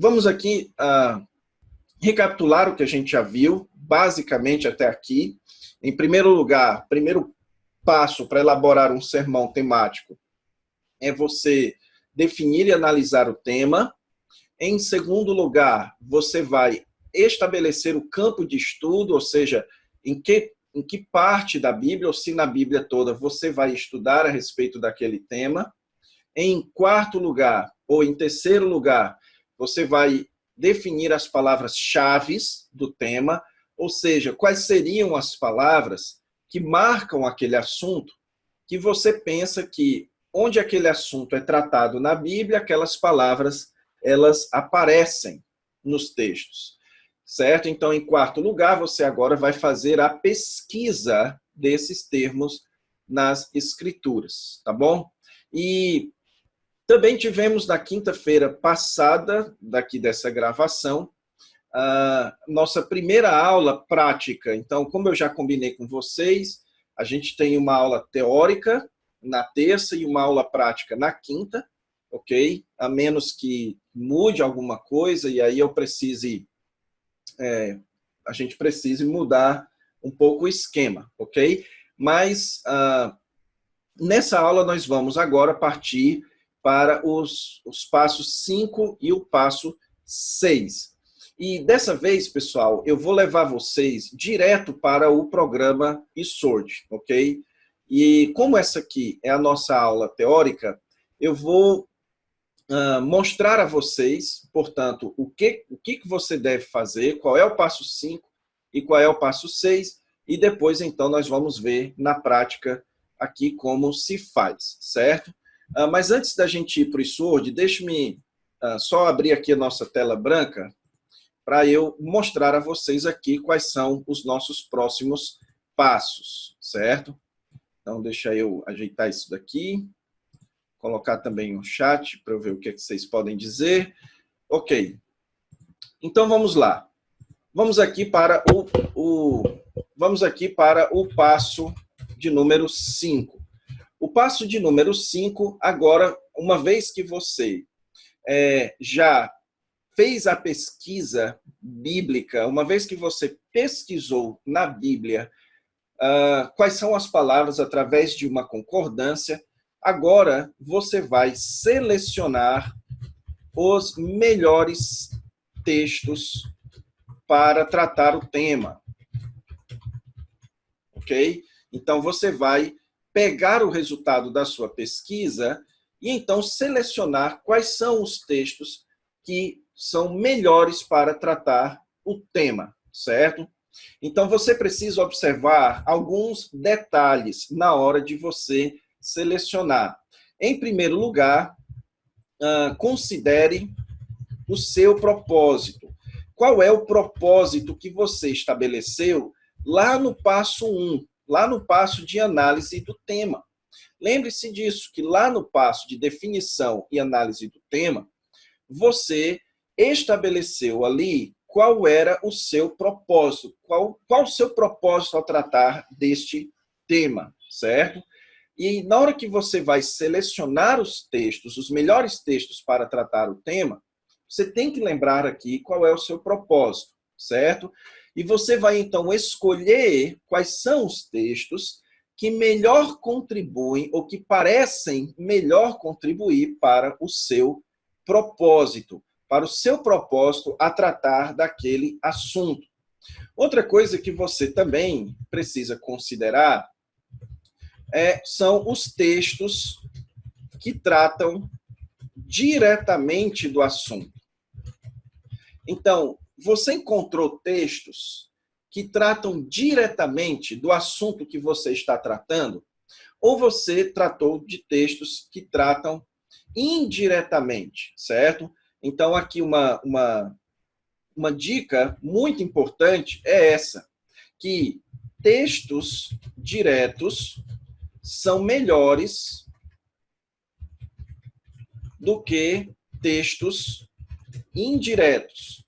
vamos aqui recapitular o que a gente já viu, basicamente até aqui. Em primeiro lugar, primeiro passo para elaborar um sermão temático é você definir e analisar o tema. Em segundo lugar, você vai estabelecer o campo de estudo, ou seja, em que parte da Bíblia, ou se na Bíblia toda, você vai estudar a respeito daquele tema. Em quarto lugar, ou em terceiro lugar, você vai definir as palavras-chave do tema, ou seja, quais seriam as palavras que marcam aquele assunto, que você pensa que onde aquele assunto é tratado na Bíblia, aquelas palavras, elas aparecem nos textos, certo? Então, em quarto lugar, você agora vai fazer a pesquisa desses termos nas Escrituras, tá bom? E também tivemos na quinta-feira passada, daqui dessa gravação, a nossa primeira aula prática. Então, como eu já combinei com vocês, a gente tem uma aula teórica na terça e uma aula prática na quinta, ok? A menos que mude alguma coisa e aí a gente precise mudar um pouco o esquema, ok? Mas nessa aula nós vamos agora partir para os passos 5 e o passo 6. E dessa vez, pessoal, eu vou levar vocês direto para o programa eSword, ok? E como essa aqui é a nossa aula teórica, eu vou mostrar a vocês, portanto, o que você deve fazer, qual é o passo 5 e qual é o passo 6, e depois, então, nós vamos ver na prática aqui como se faz, certo? Mas antes da gente ir para o eSword, deixe-me só abrir aqui a nossa tela branca para eu mostrar a vocês aqui quais são os nossos próximos passos, certo? Então, deixa eu ajeitar isso daqui, colocar também um chat para eu ver o que vocês podem dizer. Ok. Então, vamos lá. Vamos aqui para o passo de número 5. O passo de número 5, agora, uma vez que você já fez a pesquisa bíblica, uma vez que você pesquisou na Bíblia quais são as palavras através de uma concordância, agora você vai selecionar os melhores textos para tratar o tema. Ok? Então, você vai pegar o resultado da sua pesquisa e, então, selecionar quais são os textos que são melhores para tratar o tema, certo? Então, você precisa observar alguns detalhes na hora de você selecionar. Em primeiro lugar, considere o seu propósito. Qual é o propósito que você estabeleceu lá no passo 1, lá no passo de análise do tema? Lembre-se disso, que lá no passo de definição e análise do tema, você estabeleceu ali qual era o seu propósito, qual o seu propósito ao tratar deste tema, certo? E na hora que você vai selecionar os textos, os melhores textos para tratar o tema, você tem que lembrar aqui qual é o seu propósito, certo? E você vai, então, escolher quais são os textos que melhor contribuem ou que parecem melhor contribuir para o seu propósito, a tratar daquele assunto. Outra coisa que você também precisa considerar são os textos que tratam diretamente do assunto. Então, você encontrou textos que tratam diretamente do assunto que você está tratando, ou você tratou de textos que tratam indiretamente, certo? Então, aqui uma dica muito importante é essa, que textos diretos são melhores do que textos indiretos.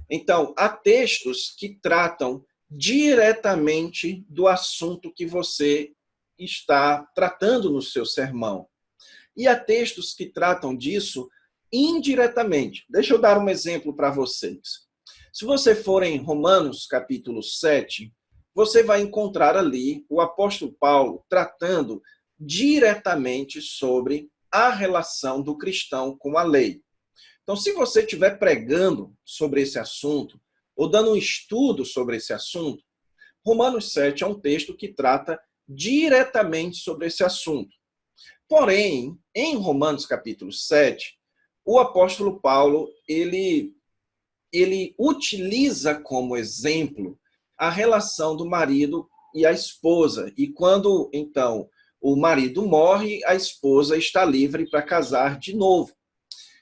Então, há textos que tratam diretamente do assunto que você está tratando no seu sermão. E há textos que tratam disso indiretamente. Deixa eu dar um exemplo para vocês. Se você for em Romanos capítulo 7, você vai encontrar ali o apóstolo Paulo tratando diretamente sobre a relação do cristão com a lei. Então, se você estiver pregando sobre esse assunto, ou dando um estudo sobre esse assunto, Romanos 7 é um texto que trata diretamente sobre esse assunto. Porém, em Romanos capítulo 7, o apóstolo Paulo, ele utiliza como exemplo a relação do marido e a esposa. E quando, então, o marido morre, a esposa está livre para casar de novo.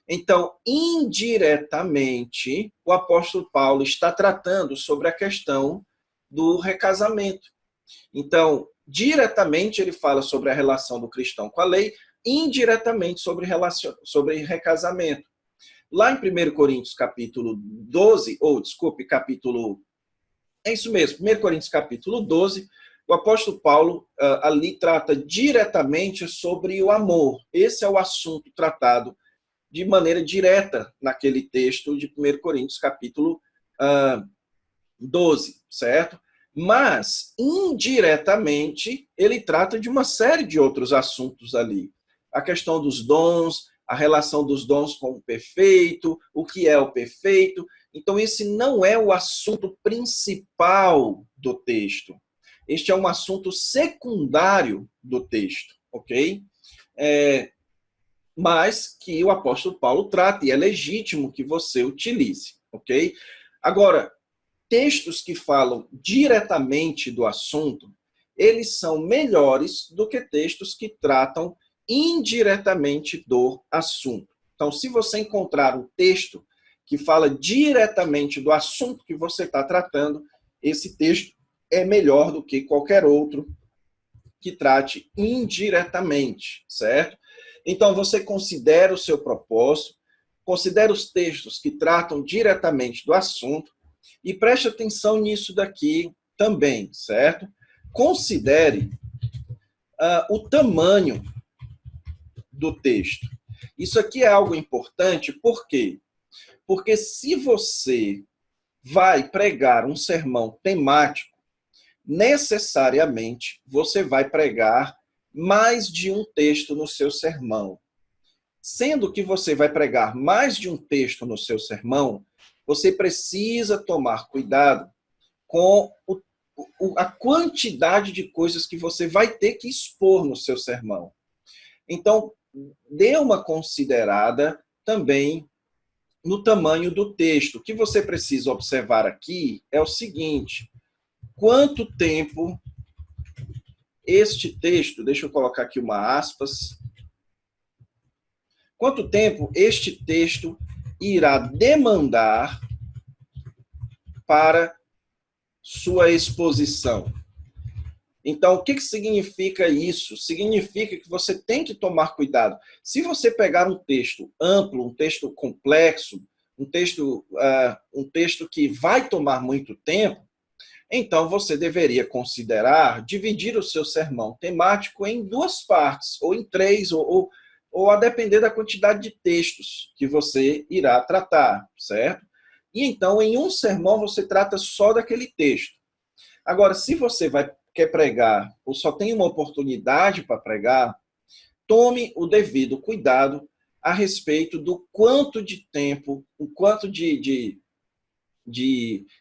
Então, indiretamente, o apóstolo Paulo está tratando sobre a questão do recasamento. Então, diretamente ele fala sobre a relação do cristão com a lei, indiretamente sobre recasamento. Lá em 1 Coríntios capítulo 12, capítulo... É isso mesmo, 1 Coríntios capítulo 12, o apóstolo Paulo ali trata diretamente sobre o amor. Esse é o assunto tratado de maneira direta naquele texto de 1 Coríntios capítulo 12, certo? Mas, indiretamente, ele trata de uma série de outros assuntos ali. A questão dos dons, a relação dos dons com o perfeito, o que é o perfeito. Então, esse não é o assunto principal do texto. Este é um assunto secundário do texto, ok? Mas que o apóstolo Paulo trata, e é legítimo que você utilize, ok? Agora, textos que falam diretamente do assunto, eles são melhores do que textos que tratam indiretamente do assunto. Então, se você encontrar um texto que fala diretamente do assunto que você está tratando, esse texto é melhor do que qualquer outro que trate indiretamente, certo? Então, você considera o seu propósito, considera os textos que tratam diretamente do assunto e preste atenção nisso daqui também, certo? Considere o tamanho do texto. Isso aqui é algo importante, por quê? Porque se você vai pregar um sermão temático, necessariamente você vai pregar mais de um texto no seu sermão. Sendo que você vai pregar mais de um texto no seu sermão, você precisa tomar cuidado com a quantidade de coisas que você vai ter que expor no seu sermão. Então, dê uma considerada também no tamanho do texto. O que você precisa observar aqui é o seguinte: quanto tempo este texto, deixa eu colocar aqui uma aspas, quanto tempo este texto irá demandar para sua exposição. Então, o que significa isso? Significa que você tem que tomar cuidado. Se você pegar um texto amplo, um texto complexo, um texto que vai tomar muito tempo, então você deveria considerar dividir o seu sermão temático em duas partes, ou em três, ou a depender da quantidade de textos que você irá tratar, certo? E então, em um sermão, você trata só daquele texto. Agora, se você quer pregar ou só tem uma oportunidade para pregar, tome o devido cuidado a respeito do quanto de tempo, o quanto de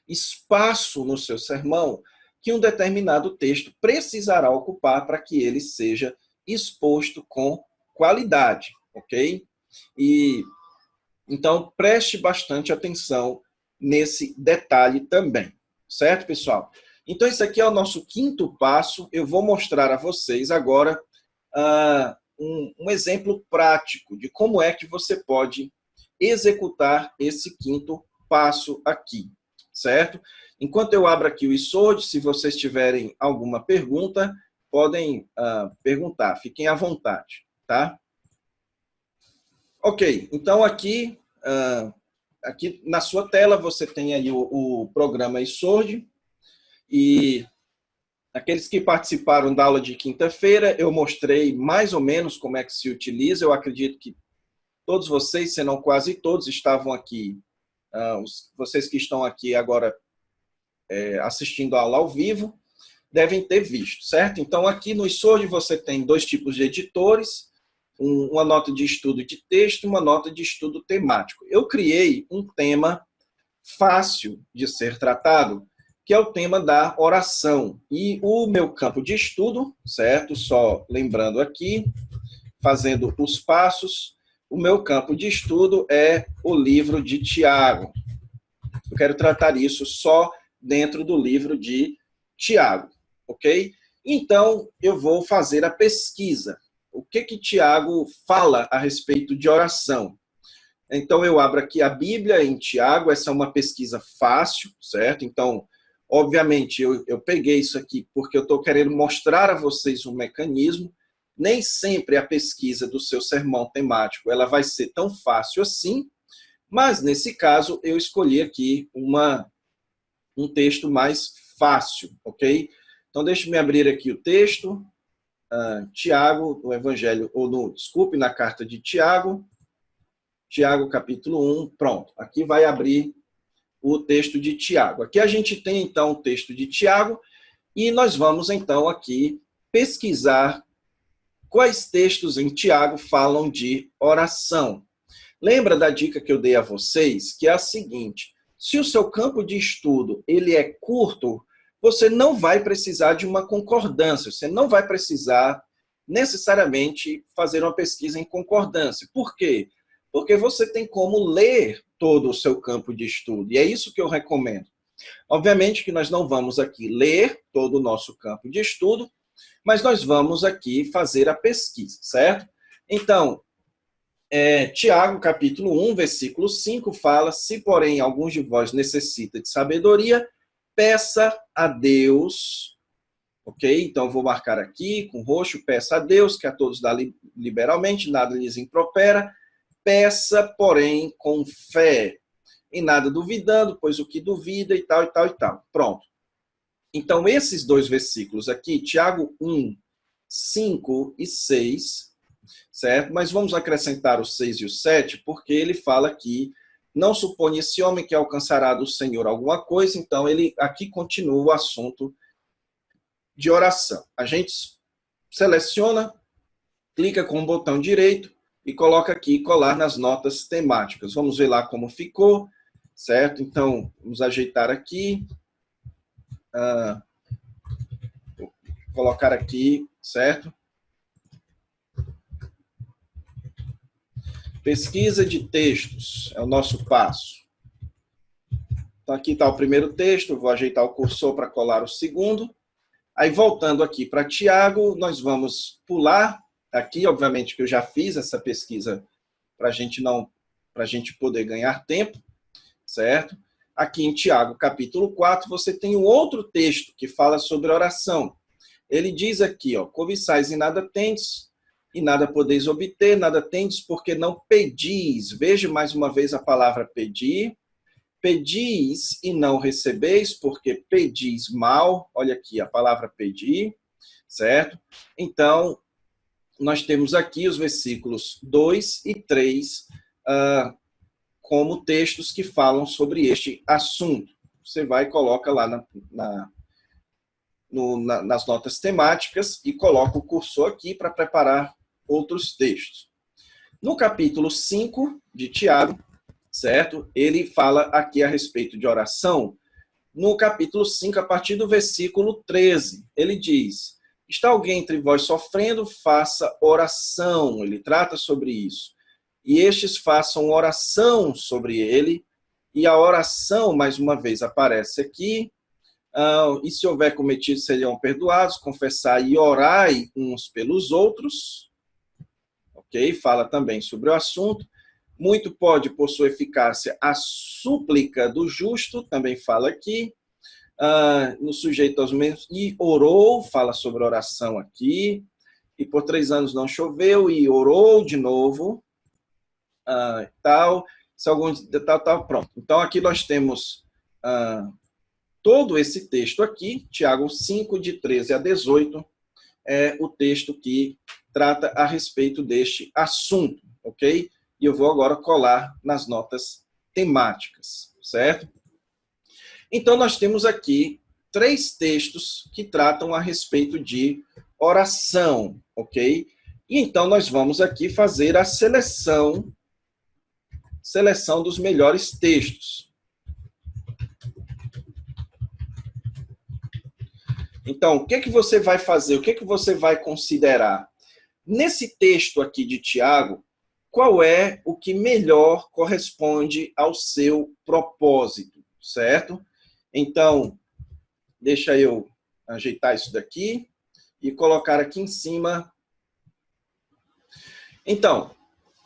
espaço no seu sermão que um determinado texto precisará ocupar para que ele seja exposto com qualidade, ok? E então preste bastante atenção nesse detalhe também, certo, pessoal? Então, esse aqui é o nosso quinto passo. Eu vou mostrar a vocês agora um exemplo prático de como é que você pode executar esse quinto passo aqui, certo? Enquanto eu abro aqui o eSword, se vocês tiverem alguma pergunta, podem perguntar, fiquem à vontade, tá? Ok, então aqui na sua tela você tem aí o programa eSword. E aqueles que participaram da aula de quinta-feira, eu mostrei mais ou menos como é que se utiliza. Eu acredito que todos vocês, se não quase todos, estavam aqui, vocês que estão aqui agora assistindo a aula ao vivo, devem ter visto, certo? Então, aqui no eSword você tem dois tipos de editores, uma nota de estudo de texto e uma nota de estudo temático. Eu criei um tema fácil de ser tratado, que é o tema da oração. E o meu campo de estudo, certo? Só lembrando aqui, fazendo os passos, o meu campo de estudo é o livro de Tiago. Eu quero tratar isso só dentro do livro de Tiago, ok? Então, eu vou fazer a pesquisa. O que Tiago fala a respeito de oração? Então, eu abro aqui a Bíblia em Tiago, essa é uma pesquisa fácil, certo? Então, obviamente, eu peguei isso aqui porque eu estou querendo mostrar a vocês um mecanismo. Nem sempre a pesquisa do seu sermão temático ela vai ser tão fácil assim, mas, nesse caso, eu escolhi aqui um texto mais fácil, ok? Então, deixe-me abrir aqui o texto. Tiago, no Evangelho, desculpe, na carta de Tiago, Tiago capítulo 1, pronto. Aqui vai abrir o texto de Tiago. Aqui a gente tem, então, o texto de Tiago, e nós vamos, então, aqui pesquisar quais textos em Tiago falam de oração. Lembra da dica que eu dei a vocês, que é a seguinte: se o seu campo de estudo ele é curto, você não vai precisar de uma concordância, você não vai precisar necessariamente fazer uma pesquisa em concordância. Por quê? Porque você tem como ler todo o seu campo de estudo, e é isso que eu recomendo. Obviamente que nós não vamos aqui ler todo o nosso campo de estudo, mas nós vamos aqui fazer a pesquisa, certo? Então, Tiago, capítulo 1, versículo 5, fala: se, porém, alguns de vós necessita de sabedoria, peça a Deus, ok? Então, vou marcar aqui com roxo: peça a Deus, que a todos dá liberalmente, nada lhes impropera. Peça, porém, com fé, em nada duvidando, pois o que duvida e tal, e tal, e tal. Pronto. Então, esses dois versículos aqui, Tiago 1, 5 e 6, certo? Mas vamos acrescentar o 6 e o 7, porque ele fala que não supõe esse homem que alcançará do Senhor alguma coisa, então ele aqui continua o assunto de oração. A gente seleciona, clica com o botão direito e coloca aqui colar nas notas temáticas. Vamos ver lá como ficou, certo? Então, vamos ajeitar aqui. Vou colocar aqui, certo? Pesquisa de textos é o nosso passo. Então, aqui está o primeiro texto, vou ajeitar o cursor para colar o segundo. Aí, voltando aqui para Tiago, nós vamos pular aqui, obviamente que eu já fiz essa pesquisa para a gente poder ganhar tempo, certo? Aqui em Tiago, capítulo 4, você tem um outro texto que fala sobre oração. Ele diz aqui, cobiçais e nada tendes, e nada podeis obter, nada tendes porque não pedis. Veja mais uma vez a palavra pedir. Pedis e não recebeis, porque pedis mal. Olha aqui a palavra pedir, certo? Então, nós temos aqui os versículos 2 e 3 como textos que falam sobre este assunto. Você vai e coloca lá nas notas temáticas e coloca o cursor aqui para preparar outros textos. No capítulo 5 de Tiago, certo? Ele fala aqui a respeito de oração. No capítulo 5, a partir do versículo 13, ele diz: está alguém entre vós sofrendo, faça oração. Ele trata sobre isso. E estes façam oração sobre ele. E a oração, mais uma vez, aparece aqui. E se houver cometido, serão perdoados. Confessai e orai uns pelos outros. Ok? Fala também sobre o assunto. Muito pode, por sua eficácia, a súplica do justo, também fala aqui. No sujeito aos mesmos, e orou, fala sobre oração aqui. E por 3 anos não choveu, e orou de novo. Tal, se algum tal, pronto. Então, aqui nós temos todo esse texto aqui, Tiago 5, de 13 a 18, é o texto que trata a respeito deste assunto, ok? e eu vou agora colar nas notas temáticas, certo? Então, nós temos aqui 3 textos que tratam a respeito de oração, ok? E então, nós vamos aqui fazer a seleção dos melhores textos. Então, o que que você vai fazer? O que que você vai considerar? Nesse texto aqui de Tiago, qual é o que melhor corresponde ao seu propósito, certo? Então, deixa eu ajeitar isso daqui e colocar aqui em cima. Então,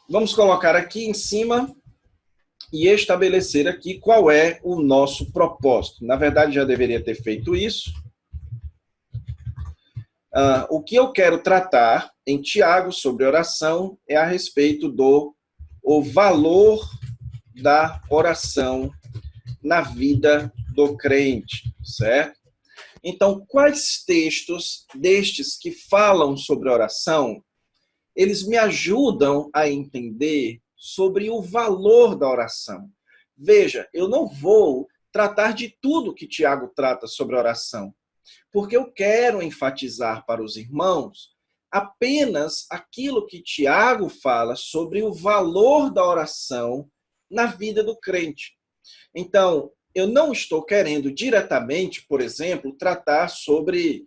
vamos colocar aqui em cima e estabelecer aqui qual é o nosso propósito. Na verdade, já deveria ter feito isso. O que eu quero tratar em Tiago sobre oração é a respeito do valor da oração na vida do crente, certo? Então, quais textos destes que falam sobre oração, eles me ajudam a entender sobre o valor da oração? Veja, eu não vou tratar de tudo que Tiago trata sobre oração, porque eu quero enfatizar para os irmãos apenas aquilo que Tiago fala sobre o valor da oração na vida do crente. Então, eu não estou querendo diretamente, por exemplo, tratar sobre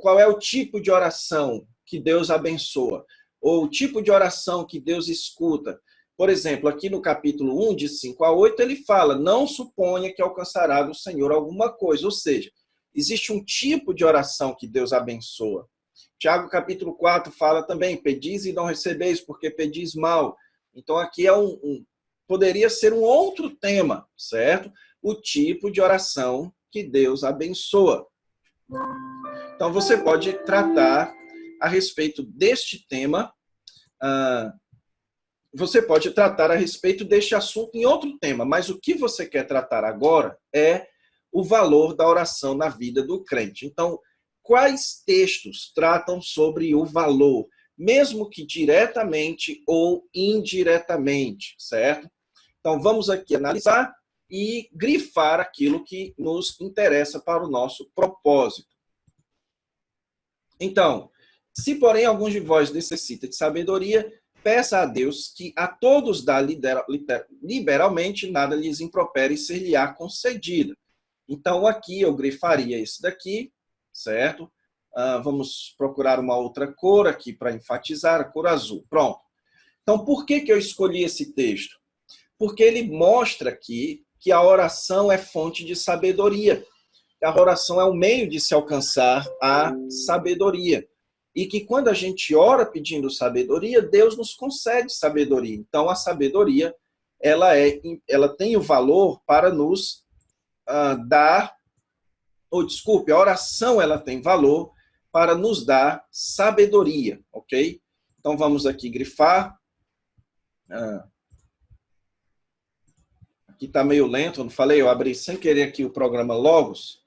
qual é o tipo de oração que Deus abençoa, ou o tipo de oração que Deus escuta. Por exemplo, aqui no capítulo 1, de 5 a 8, ele fala, não suponha que alcançará do Senhor alguma coisa, ou seja, existe um tipo de oração que Deus abençoa. Tiago, capítulo 4, fala também, pedis e não recebeis, porque pedis mal. Então, aqui é poderia ser um outro tema, certo? O tipo de oração que Deus abençoa. Então, você pode tratar a respeito deste tema, você pode tratar a respeito deste assunto em outro tema, mas o que você quer tratar agora é o valor da oração na vida do crente. Então, quais textos tratam sobre o valor, mesmo que diretamente ou indiretamente, certo? Então, vamos aqui analisar e grifar aquilo que nos interessa para o nosso propósito. Então, se porém alguns de vós necessita de sabedoria, peça a Deus que a todos dá liberalmente, nada lhes impropere e ser-lhe-á concedida. Então, aqui eu grifaria esse daqui, certo? Vamos procurar uma outra cor aqui para enfatizar, a cor azul. Pronto. Então, por que eu escolhi esse texto? Porque ele mostra aqui que a oração é fonte de sabedoria. A oração é um meio de se alcançar a sabedoria. E que quando a gente ora pedindo sabedoria, Deus nos concede sabedoria. Então, a sabedoria, ela tem o valor para nos dar, a oração ela tem valor para nos dar sabedoria, ok? Então, vamos aqui grifar. Aqui está meio lento, não falei? Eu abri sem querer aqui o programa Logos,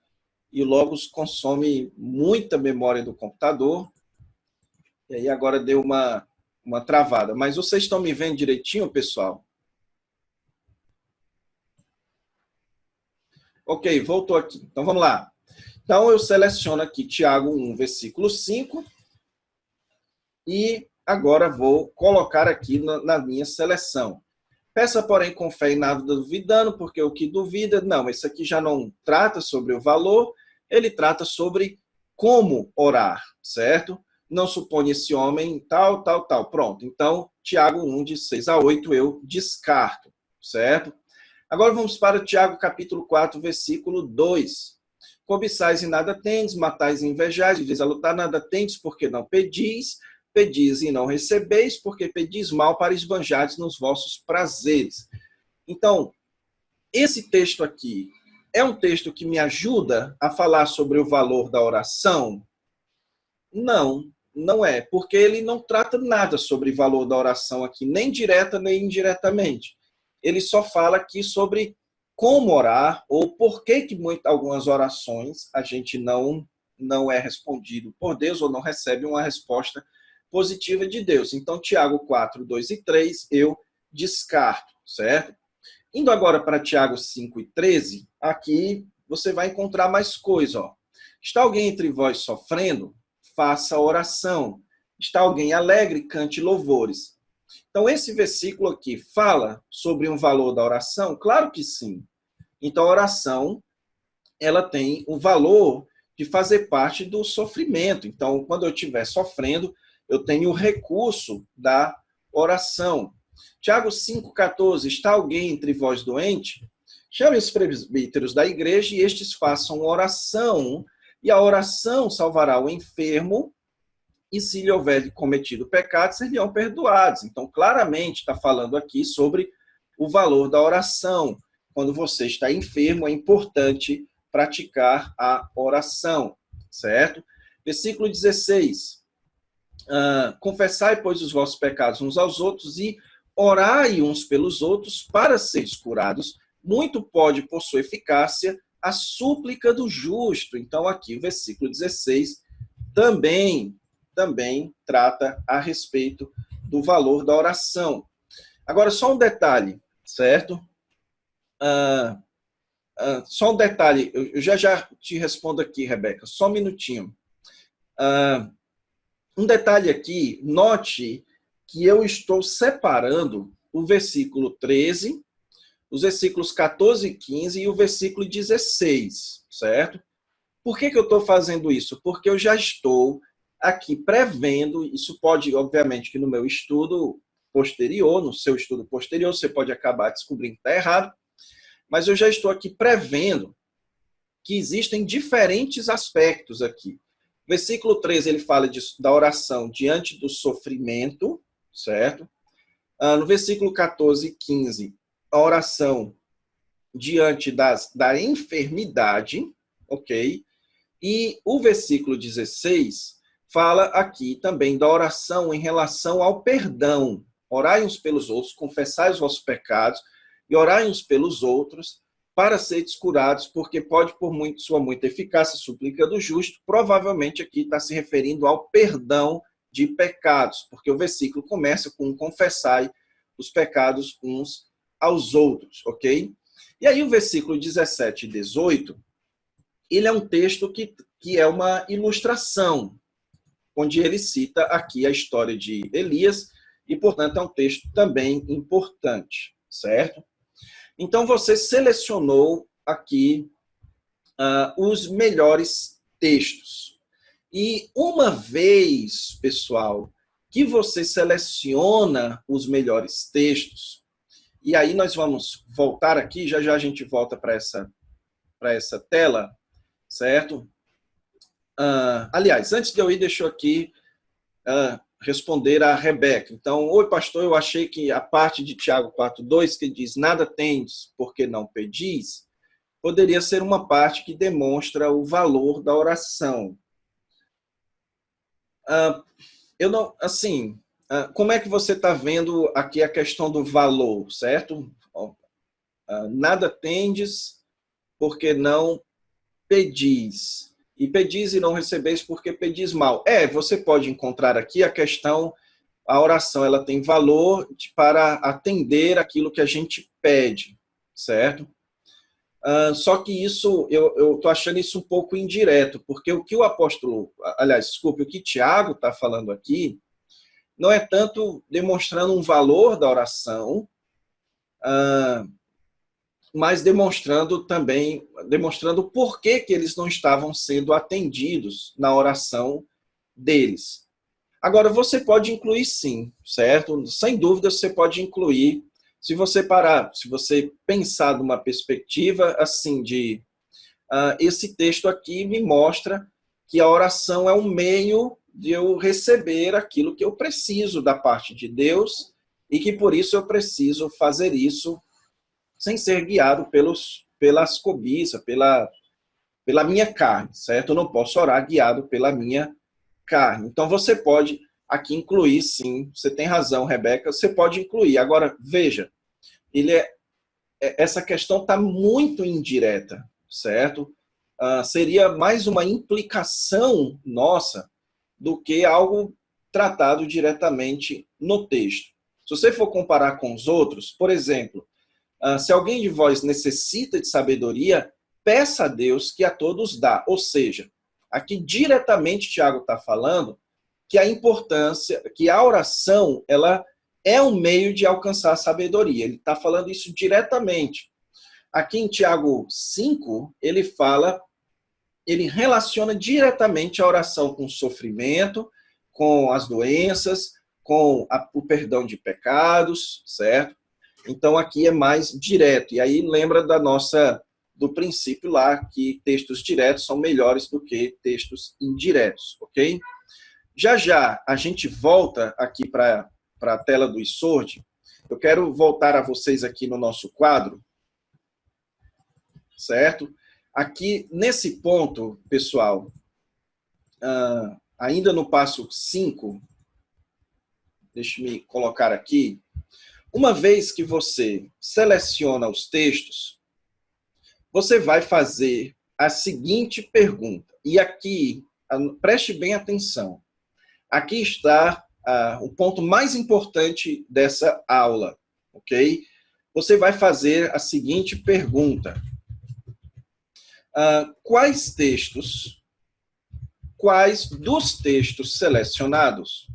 e o Logos consome muita memória do computador, e aí agora deu uma travada. Mas vocês estão me vendo direitinho, pessoal? Ok, voltou aqui. Então, vamos lá. Então, eu seleciono aqui Tiago 1, versículo 5, e agora vou colocar aqui na minha seleção. Peça, porém, com fé e nada duvidando, porque o que duvida, não, esse aqui já não trata sobre o valor, ele trata sobre como orar, certo? Não supõe esse homem tal. Pronto, então, Tiago 1, de 6 a 8, eu descarto, certo? Agora vamos para Tiago, capítulo 4, versículo 2. Cobiçais e nada tendes, matais e invejais, diz a lutar, nada tendes, porque não pedis, pedis e não recebeis, porque pedis mal para esbanjardes nos vossos prazeres. Então, esse texto aqui é um texto que me ajuda a falar sobre o valor da oração? Não, não é, porque ele não trata nada sobre o valor da oração aqui, nem direta nem indiretamente. Ele só fala aqui sobre como orar, ou por que algumas orações a gente não é respondido por Deus, ou não recebe uma resposta positiva de Deus. Então, Tiago 4, 2 e 3, eu descarto, certo? Indo agora para Tiago 5:13, aqui você vai encontrar mais coisa, ó. Está alguém entre vós sofrendo? Faça oração. Está alguém alegre? Cante louvores. Então, esse versículo aqui fala sobre um valor da oração? Claro que sim. Então, a oração, ela tem o valor de fazer parte do sofrimento. Então, quando eu estiver sofrendo, eu tenho o recurso da oração. Tiago 5,14, está alguém entre vós doente? Chame os presbíteros da igreja e estes façam oração, e a oração salvará o enfermo, e se lhe houver cometido pecado, seriam perdoados. Então, claramente está falando aqui sobre o valor da oração. Quando você está enfermo, é importante praticar a oração, certo? Versículo 16. Confessai, pois, os vossos pecados uns aos outros e orai uns pelos outros para seres curados. Muito pode, por sua eficácia, a súplica do justo. Então, aqui, o versículo 16 também trata a respeito do valor da oração. Agora, só um detalhe, certo? Só um detalhe, eu já te respondo aqui, Rebeca, só um minutinho. Um detalhe aqui, note que eu estou separando o versículo 13, os versículos 14 e 15 e o versículo 16, certo? Por que eu estou fazendo isso? Porque eu já estou aqui prevendo, isso pode, obviamente, que no meu estudo posterior, no seu estudo posterior, você pode acabar descobrindo que está errado, mas eu já estou aqui prevendo que existem diferentes aspectos aqui. Versículo 13, ele fala da oração diante do sofrimento, certo? No versículo 14 e 15, a oração diante da enfermidade, ok? E o versículo 16 fala aqui também da oração em relação ao perdão. Orai uns pelos outros, confessai os vossos pecados e orai uns pelos outros para seres curados, porque pode, por sua muita eficácia, súplica do justo. Provavelmente aqui está se referindo ao perdão de pecados, porque o versículo começa com confessai os pecados uns aos outros, ok? E aí o versículo 17 e 18, ele é um texto que é uma ilustração, onde ele cita aqui a história de Elias, e, portanto, é um texto também importante, certo? Então, você selecionou aqui os melhores textos. E uma vez, pessoal, que você seleciona os melhores textos, e aí nós vamos voltar aqui, já a gente volta para essa tela, certo? Aliás, antes de eu ir, deixa eu aqui responder a Rebeca. Então, oi, pastor, eu achei que a parte de Tiago 4:2, que diz, nada tendes porque não pedis, poderia ser uma parte que demonstra o valor da oração. Eu não, assim, como é que você está vendo aqui a questão do valor, certo? Nada tendes porque não pedis. E pedis e não recebeis porque pedis mal. Você pode encontrar aqui a questão, a oração, ela tem valor para atender aquilo que a gente pede, certo? Só que isso, eu estou achando isso um pouco indireto, porque o que o apóstolo, aliás, desculpe, o que Tiago está falando aqui, não é tanto demonstrando um valor da oração, mas demonstrando o porquê que eles não estavam sendo atendidos na oração deles. Agora, você pode incluir sim, certo? Sem dúvida, você pode incluir, se você pensar numa perspectiva assim de esse texto aqui me mostra que a oração é um meio de eu receber aquilo que eu preciso da parte de Deus e que por isso eu preciso fazer isso sem ser guiado pelas cobiças, pela minha carne, certo? Eu não posso orar guiado pela minha carne. Então, você pode aqui incluir, sim, você tem razão, Rebeca, você pode incluir. Agora, veja, essa questão está muito indireta, certo? Seria mais uma implicação nossa do que algo tratado diretamente no texto. Se você for comparar com os outros, por exemplo, se alguém de vós necessita de sabedoria, peça a Deus que a todos dá. Ou seja, aqui diretamente Tiago está falando que a importância, que a oração, ela é um meio de alcançar a sabedoria. Ele está falando isso diretamente. Aqui em Tiago 5, ele fala, ele relaciona diretamente a oração com o sofrimento, com as doenças, com o perdão de pecados, certo? Então aqui é mais direto. E aí lembra do princípio lá que textos diretos são melhores do que textos indiretos, ok? Já já a gente volta aqui para a tela do eSword. Eu quero voltar a vocês aqui no nosso quadro, certo? Aqui nesse ponto, pessoal, ainda no passo 5, deixe-me colocar aqui. Uma vez que você seleciona os textos, você vai fazer a seguinte pergunta. E aqui, preste bem atenção. Aqui está o ponto mais importante dessa aula, ok? Você vai fazer a seguinte pergunta. Quais dos textos selecionados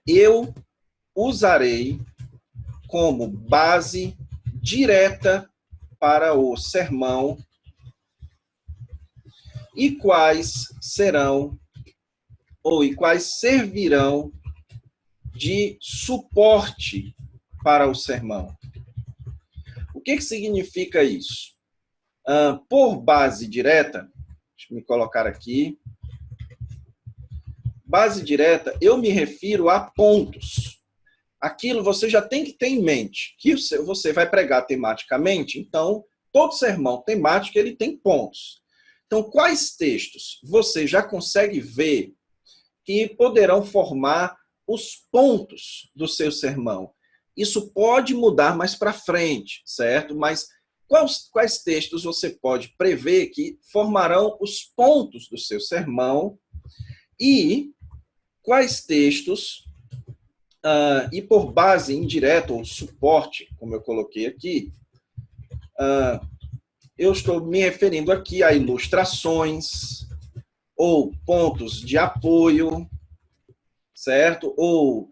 eu usarei como base direta para o sermão e quais servirão de suporte para o sermão? O que significa isso? Por base direta, deixa eu me colocar aqui. Base direta, eu me refiro a pontos. Aquilo você já tem que ter em mente, que você vai pregar tematicamente, então, todo sermão temático, ele tem pontos. Então, quais textos você já consegue ver que poderão formar os pontos do seu sermão? Isso pode mudar mais para frente, certo? Mas quais textos você pode prever que formarão os pontos do seu sermão e quais textos, e por base indireta ou suporte, como eu coloquei aqui, eu estou me referindo aqui a ilustrações ou pontos de apoio, certo? Ou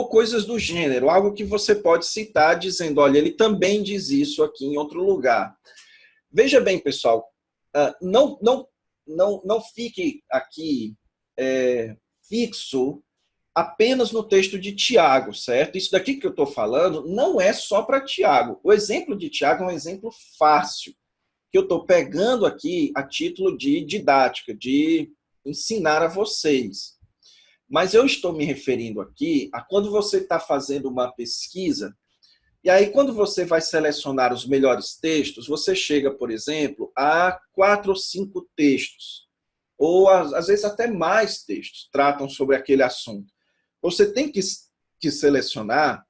coisas do gênero, algo que você pode citar dizendo, olha, ele também diz isso aqui em outro lugar. Veja bem, pessoal, não fique aqui fixo apenas no texto de Tiago, certo? Isso daqui que eu estou falando não é só para Tiago. O exemplo de Tiago é um exemplo fácil, que eu estou pegando aqui a título de didática, de ensinar a vocês. Mas eu estou me referindo aqui a quando você está fazendo uma pesquisa, e aí quando você vai selecionar os melhores textos, você chega, por exemplo, a 4 ou 5 textos, ou às vezes até mais textos tratam sobre aquele assunto. Você tem que selecionar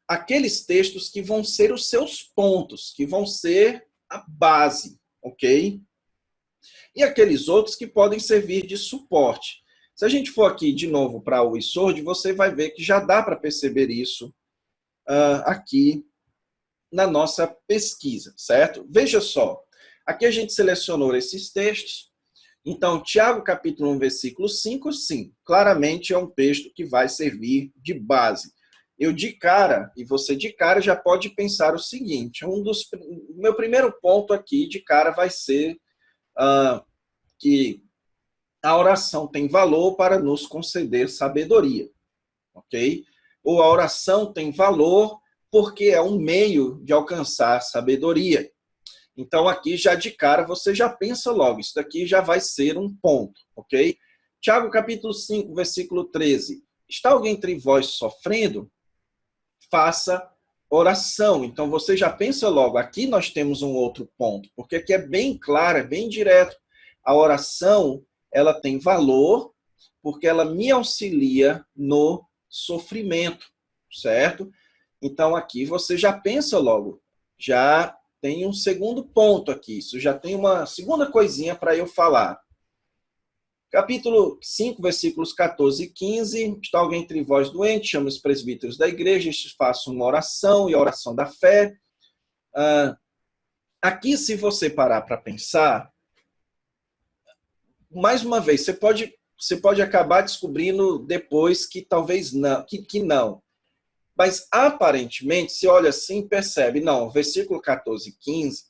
aqueles textos que vão ser os seus pontos, que vão ser a base, ok? E aqueles outros que podem servir de suporte. Se a gente for aqui de novo para o eSword, você vai ver que já dá para perceber isso aqui na nossa pesquisa, certo? Veja só, aqui a gente selecionou esses textos. Então, Tiago, capítulo 1, versículo 5, sim, claramente é um texto que vai servir de base. Eu de cara, e você de cara já pode pensar o seguinte, meu primeiro ponto aqui de cara vai ser que a oração tem valor para nos conceder sabedoria, ok? Ou a oração tem valor porque é um meio de alcançar sabedoria. Então, aqui, já de cara, você já pensa logo, isso daqui já vai ser um ponto, ok? Tiago, capítulo 5, versículo 13. Está alguém entre vós sofrendo? Faça oração. Então, você já pensa logo, aqui nós temos um outro ponto, porque aqui é bem claro, é bem direto. A oração, ela tem valor, porque ela me auxilia no sofrimento, certo? Então, aqui você já pensa logo, já tem um segundo ponto aqui, isso já tem uma segunda coisinha para eu falar. Capítulo 5, versículos 14 e 15. Está alguém entre vós doente, chama os presbíteros da igreja, estes façam uma oração e a oração da fé. Aqui, se você parar para pensar, mais uma vez, você pode acabar descobrindo depois que talvez não, que não. Mas, aparentemente, se olha assim, percebe, não, o versículo 14 e 15,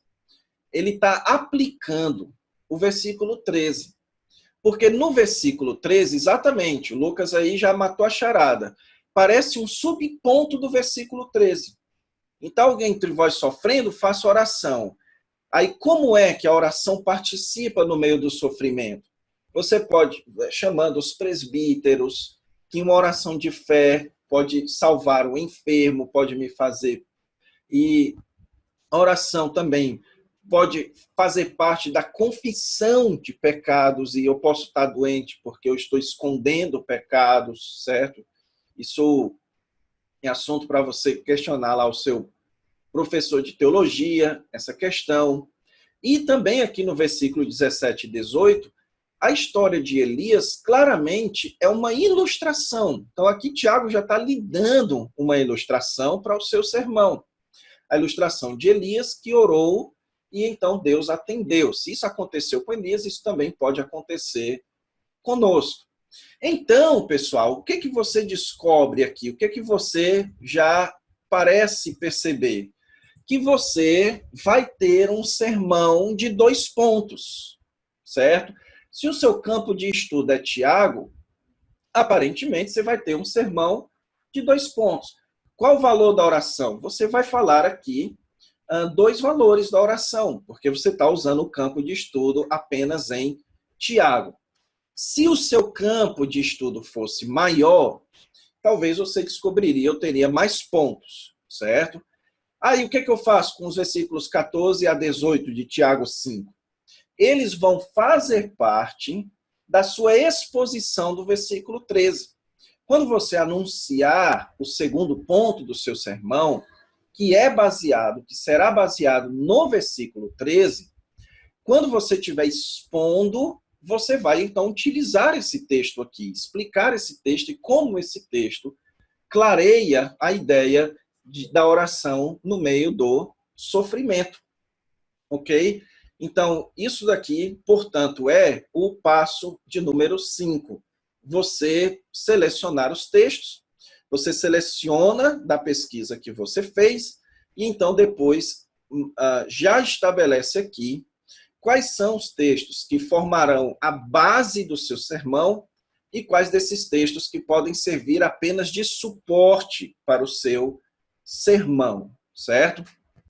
ele está aplicando o versículo 13. Porque no versículo 13, exatamente, o Lucas aí já matou a charada. Parece um subponto do versículo 13. Então, alguém entre vós sofrendo, faça oração. Aí, como é que a oração participa no meio do sofrimento? Você pode, chamando os presbíteros, que uma oração de fé pode salvar o enfermo, pode me fazer. E a oração também pode fazer parte da confissão de pecados, e eu posso estar doente porque eu estou escondendo pecados, certo? Isso é assunto para você questionar lá o seu professor de teologia, essa questão. E também aqui no versículo 17 e 18, a história de Elias claramente é uma ilustração. Então aqui Tiago já está lhe dando uma ilustração para o seu sermão. A ilustração de Elias que orou e então Deus atendeu. Se isso aconteceu com Elias, isso também pode acontecer conosco. Então, pessoal, o que você descobre aqui? O que você já parece perceber? Que você vai ter um sermão de 2 pontos, certo? Se o seu campo de estudo é Tiago, aparentemente você vai ter um sermão de 2 pontos. Qual o valor da oração? Você vai falar aqui 2 valores da oração, porque você está usando o campo de estudo apenas em Tiago. Se o seu campo de estudo fosse maior, talvez você descobriria, eu teria mais pontos, certo? Aí o que eu faço com os versículos 14 a 18 de Tiago 5? Eles vão fazer parte da sua exposição do versículo 13. Quando você anunciar o segundo ponto do seu sermão, que será baseado no versículo 13, quando você estiver expondo, você vai então utilizar esse texto aqui, explicar esse texto e como esse texto clareia a ideia da oração no meio do sofrimento. Ok? Então, isso daqui, portanto, é o passo de número 5. Você selecionar os textos, você seleciona da pesquisa que você fez, e então depois já estabelece aqui quais são os textos que formarão a base do seu sermão e quais desses textos que podem servir apenas de suporte para o seu sermão, certo?